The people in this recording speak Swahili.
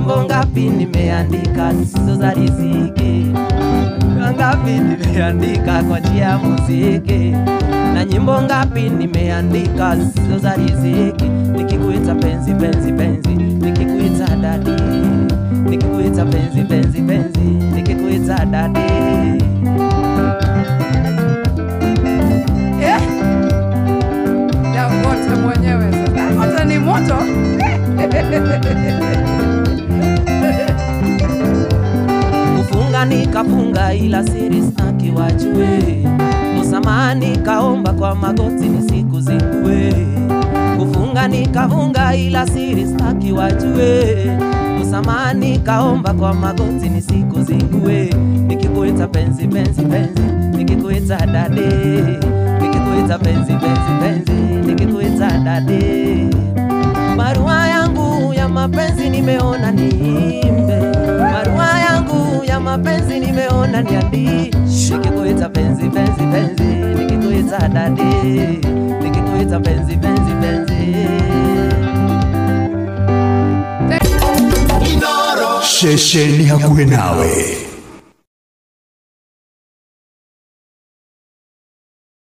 nyimbo ngapi nimeandika zisizo za riziki, ngapi nimeandika kwa njia ya muziki, na nyimbo ngapi nimeandika zisizo za riziki. Nikikuita penzi penzi penzi, nikikuita dadi, nikikuita penzi penzi penzi, nikikuita dadi. Ya wote mwenyewe sasa. Hata ni moto. Kufunga nikafunga ila siri sitaki wajue, msamaha nikaomba kwa magoti nisikuzingue. Kufunga nikafunga ila siri sitaki wajue, msamaha nikaomba kwa magoti nisikuzingue. Nikikuita penzi penzi penzi, nikikuita dadi, nikikuita penzi penzi penzi, nikikuita dadi. Barua yangu ya mapenzi nimeona niimbe, barua yangu ya mapenzi nimeona niandike. Nikikuita penzi penzi penzi, nikikuita dadi, nikikuita penzi penzi penzi. Shesheni hakuwe nawe.